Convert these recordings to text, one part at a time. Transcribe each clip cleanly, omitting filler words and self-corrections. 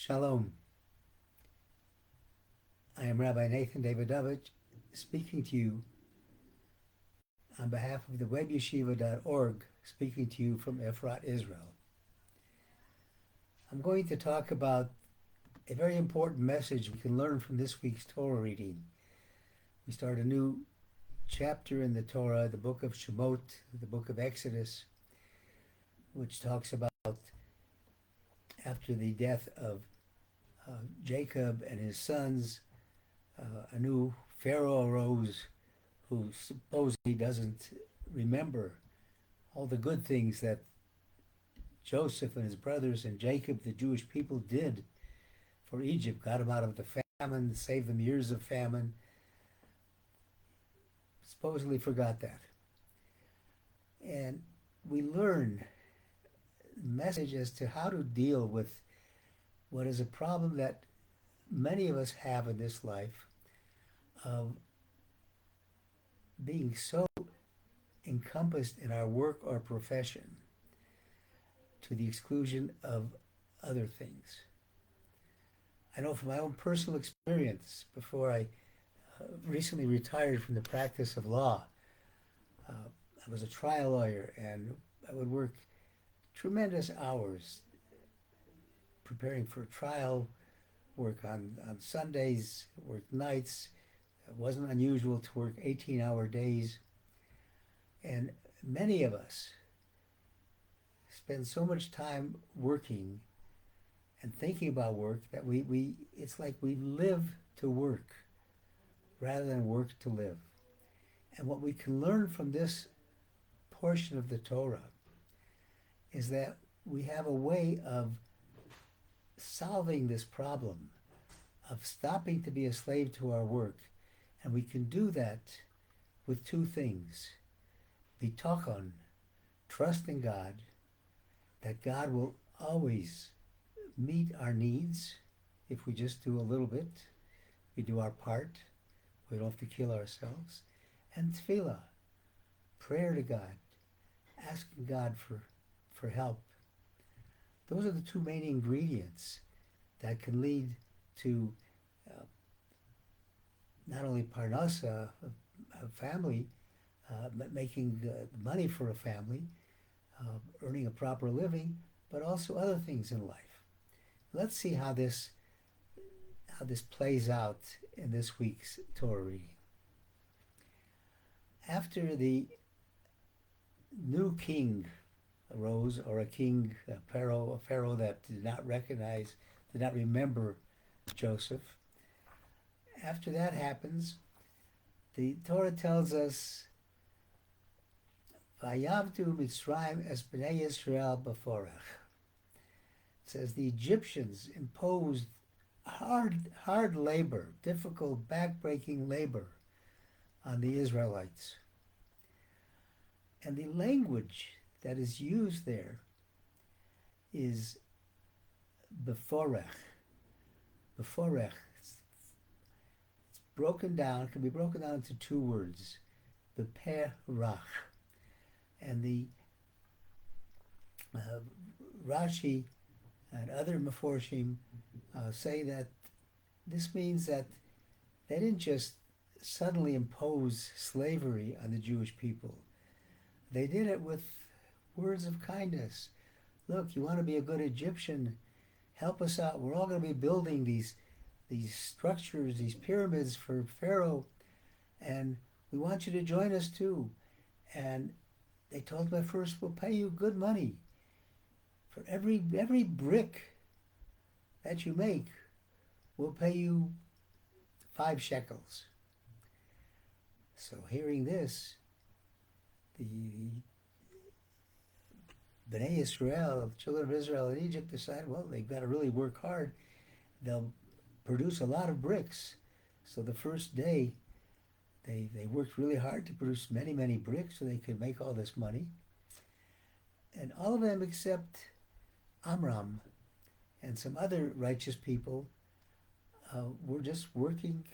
Shalom. I am Rabbi Nathan Davidovich speaking to you on behalf of the webyeshiva.org, speaking to you from Efrat, Israel. I'm going to talk about a very important message we can learn from this week's Torah reading. We start a new chapter in the Torah, the book of Shemot, the book of Exodus, which talks about after the death of Jacob and his sons, a new Pharaoh arose who supposedly doesn't remember all the good things that Joseph and his brothers and Jacob, the Jewish people, did for Egypt, got them out of the famine, saved them years of famine. Supposedly forgot that. And we learn the message as to how to deal with what is a problem that many of us have in this life of being so encompassed in our work or profession to the exclusion of other things. I know from my own personal experience, before I recently retired from the practice of law, I was a trial lawyer, and I would work tremendous hours preparing for a trial, work on Sundays, work nights. It wasn't unusual to work 18-hour days. And many of us spend so much time working and thinking about work that it's like we live to work rather than work to live. And what we can learn from this portion of the Torah is that we have a way of solving this problem of stopping to be a slave to our work. And we can do that with two things. Bitachon, trust in God, that God will always meet our needs if we just do a little bit. We do our part. We don't have to kill ourselves. And Tefillah, prayer to God, asking God for help. Those are the two main ingredients that can lead to not only parnasa, a family, making money for a family, earning a proper living, but also other things in life. Let's see how this plays out in this week's Torah reading. After the new king arose, or a king, a pharaoh that did not remember Joseph. After that happens, the Torah tells us, "Vayavdu Mitzrayim es bnei Yisrael b'forech." It says the Egyptians imposed hard labor, difficult, backbreaking labor on the Israelites. And the language that is used there is beforech. Beforech. It's broken down, can be broken down into two words. Beperach. And the Rashi and other Meforshim say that this means that they didn't just suddenly impose slavery on the Jewish people. They did it with words of kindness. Look, you want to be a good Egyptian? Help us out. We're all going to be building these structures, these pyramids for Pharaoh, and we want you to join us too. And they told him at first, we'll pay you good money. For every brick that you make, we'll pay you 5 shekels. So hearing this, the Bnei Israel, the children of Israel in Egypt, decided, well, they've got to really work hard. They'll produce a lot of bricks. So the first day, they worked really hard to produce many, many bricks so they could make all this money. And all of them except Amram and some other righteous people were just working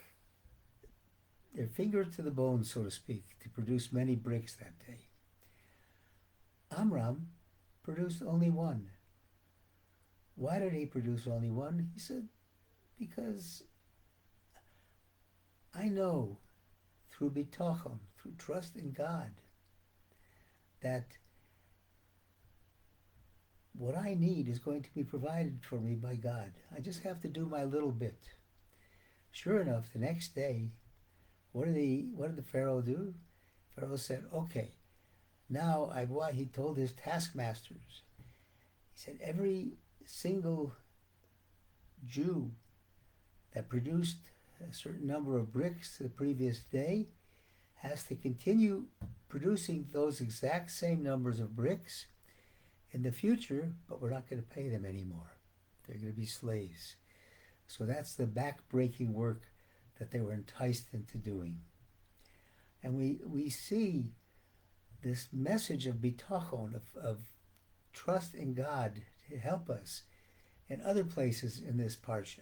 their finger to the bone, so to speak, to produce many bricks that day. Amram produced only one Why did he produce only one? He said, because I know through bitachon, through trust in God, that what I need is going to be provided for me by God. I just have to do my little bit. Sure enough, the next day, what did the Pharaoh do? Pharaoh said, okay, now he told his taskmasters, he said, every single Jew that produced a certain number of bricks the previous day has to continue producing those exact same numbers of bricks in the future, but we're not going to pay them anymore. They're going to be slaves. So that's the back-breaking work that they were enticed into doing. And we see this message of bitachon, of trust in God to help us in other places in this Parsha.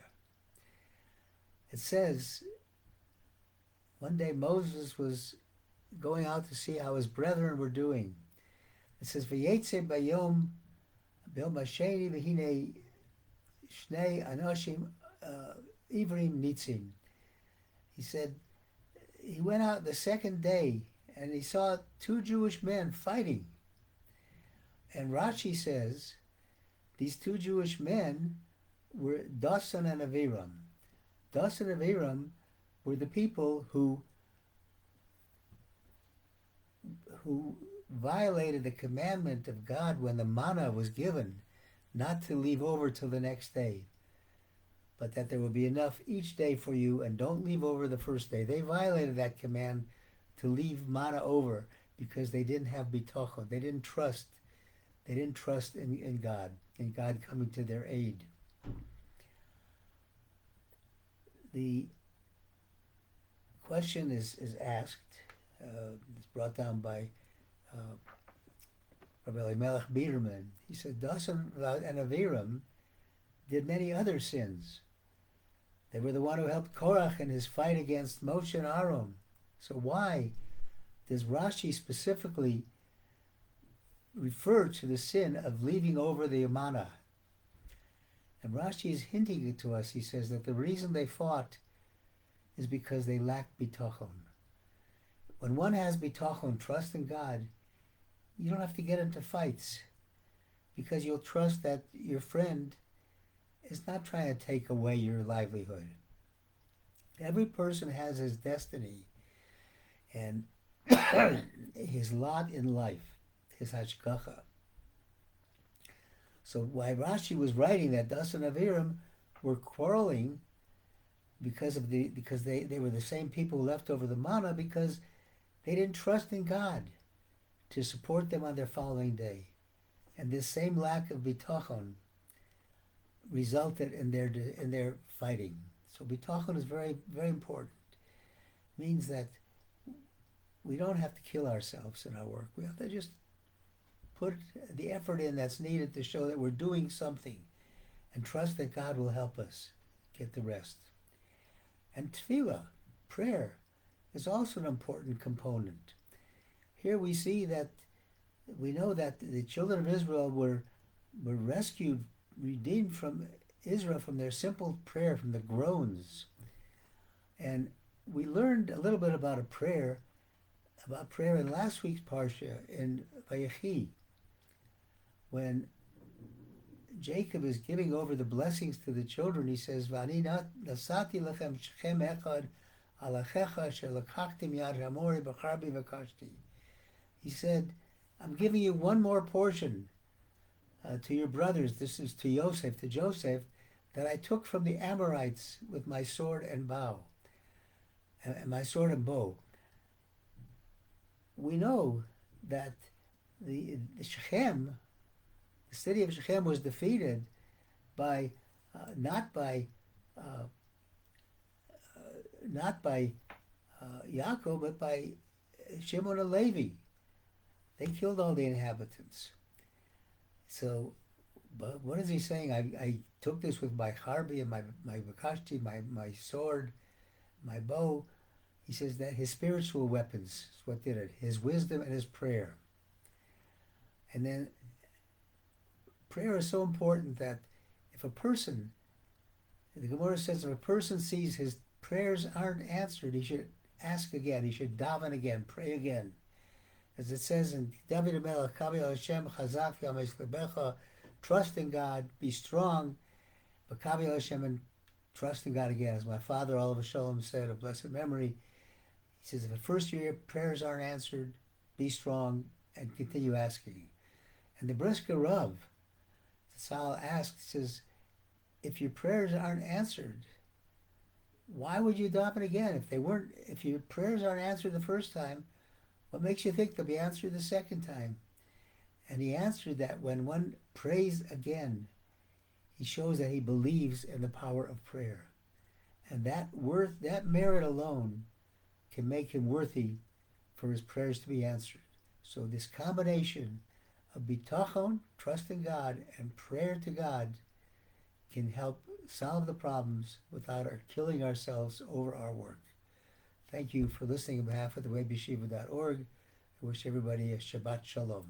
It says, one day Moses was going out to see how his brethren were doing. It says, V'yetze bayom b'yom hasheni v'hine shnei anoshim ivrim nitzim. He said, he went out the second day and he saw two Jewish men fighting. And Rashi says, these two Jewish men were Dasan and Aviram. Dasan and Aviram were the people who violated the commandment of God when the manna was given, not to leave over till the next day, but that there will be enough each day for you, and don't leave over the first day. They violated that command to leave manna over because they didn't have bitachon. They didn't trust. They didn't trust in God, in God coming to their aid. The question is asked, it's brought down by Rabbi Melech Biederman. He said, Dasan and Aviram did many other sins. They were the one who helped Korach in his fight against Moshe and Aaron. So why does Rashi specifically refer to the sin of leaving over the manna? And Rashi is hinting it to us. He says that the reason they fought is because they lacked bitachon. When one has bitachon, trust in God, you don't have to get into fights because you'll trust that your friend is not trying to take away your livelihood. Every person has his destiny and his lot in life, his hashgacha. So why Rashi was writing that Dasan and Aviram were quarreling because they were the same people who left over the manna, because they didn't trust in God to support them on their following day. And this same lack of bitachon resulted in their fighting. So bitachon is very, very important. It means that we don't have to kill ourselves in our work. We have to just put the effort in that's needed to show that we're doing something, and trust that God will help us get the rest. And tefillah, prayer, is also an important component. Here we see that we know that the children of Israel were rescued, redeemed from Israel from their simple prayer, from the groans. And we learned a little bit about prayer in last week's Parsha in Vayechi, when Jacob is giving over the blessings to the children. He says, "V'ani nasati lechem shechem echad alachecha shelakachtim yad hamori b'charbi v'kashti." He said, I'm giving you one more portion to your brothers. This is to Joseph, that I took from the Amorites with my sword and bow, and my sword and bow. We know that the Shechem, the city of Shechem, was defeated by not by Yaakov, but by Shimon and Levi. They killed all the inhabitants. So, but what is he saying? I took this with my harbi and my bakashti, my sword, my bow. He says that his spiritual weapons is what did it. His wisdom and his prayer. And then prayer is so important that if a person, the Gemara says, if a person sees his prayers aren't answered, he should ask again. He should daven again, pray again. As it says in Davidovich, Hashem chazak yamesh lebecha, trust in God, be strong, but Hashem, and trust in God again. As my father, Olav Shalom, said of blessed memory, he says, if at first your prayers aren't answered, be strong and continue asking. And the Brisker Rav, the Tzal asks, says, if your prayers aren't answered, why would you daven again? If your prayers aren't answered the first time, what makes you think they'll be answered the second time? And he answered that when one prays again, he shows that he believes in the power of prayer. And that merit alone can make him worthy for his prayers to be answered. So this combination of bitachon, trust in God, and prayer to God can help solve the problems without our killing ourselves over our work. Thank you for listening on behalf of the webyeshiva.org. I wish everybody a Shabbat Shalom.